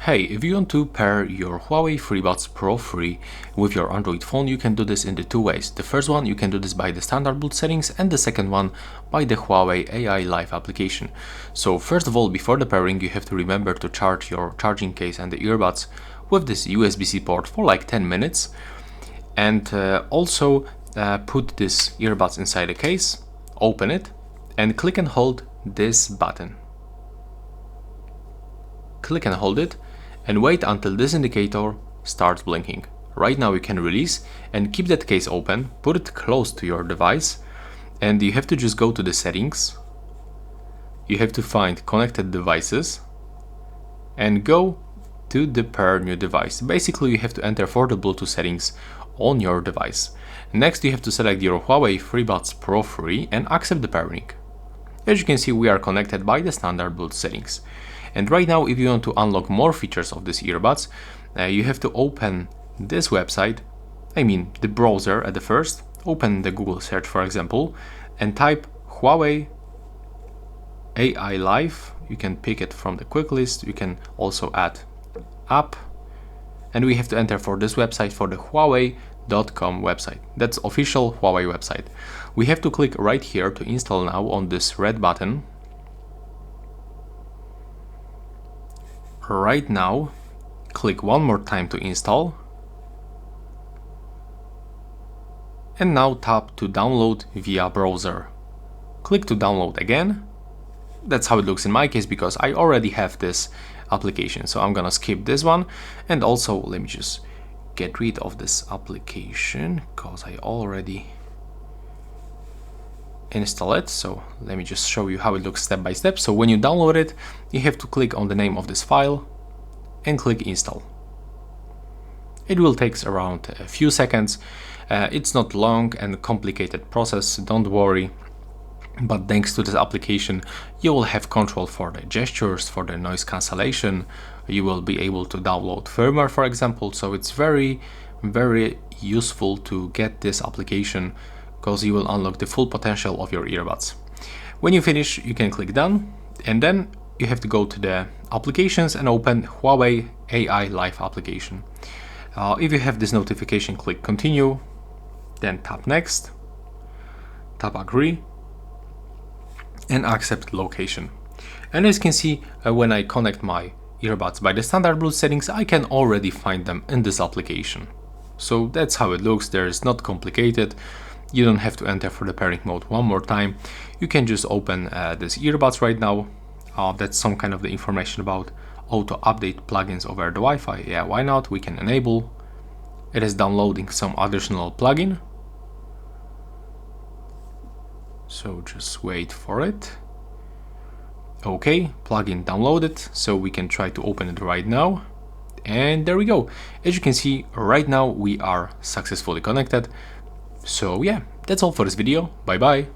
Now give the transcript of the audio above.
Hey, if you want to pair your Huawei FreeBuds Pro free with your Android phone, you can do this in the two ways. The first one, you can do this by the standard boot settings, and the second one by the Huawei AI Life application. So first of all, before the pairing, you have to remember to charge your charging case and the earbuds with this USB-C port for like 10 minutes. And also put this earbuds inside the case, open it, and click and hold this button. Click and hold it and wait until this indicator starts blinking. Right now you can release and keep that case open, put it close to your device, and you have to just go to the settings. You have to find connected devices and go to the pair new device. Basically you have to enter for the Bluetooth settings on your device. Next you have to select your Huawei FreeBuds Pro free and accept the pairing. As you can see, we are connected by the standard Bluetooth settings. And right now, if you want to unlock more features of these earbuds, you have to open this website, the browser at the first, open the Google search for example, and type Huawei AI Life. You can pick it from the quick list, you can also add app, and we have to enter for this website, for the Huawei.com website. That's official Huawei website. We have to click right here to install now on this red button. Right now, click one more time to install, and now tap to download via browser. Click to download again. That's how it looks in my case because I already have this application, so I'm gonna skip this one. And also let me just get rid of this application because I already install it. So let me just show you how it looks step by step. So when you download it, you have to click on the name of this file and click install. It will take around a few seconds. It's not long and complicated process, don't worry. But thanks to this application, you will have control for the gestures, for the noise cancellation. You will be able to download firmware, for example. So it's very useful to get this application because you will unlock the full potential of your earbuds. When you finish, you can click done, and then you have to go to the applications and open Huawei AI Life application. If you have this notification, click continue, then tap next, tap agree, and accept location. And as you can see, when I connect my earbuds by the standard Bluetooth settings, I can already find them in this application. So that's how it looks. There is not complicated. You don't have to enter for the pairing mode one more time. You can just open this earbuds right now. That's some kind of the information about auto update plugins over the Wi-Fi. Yeah, why not? We can enable. It is downloading some additional plugin. So just wait for it. Okay, plugin downloaded. So we can try to open it right now. And there we go. As you can see, right now we are successfully connected. So yeah, that's all for this video. Bye bye.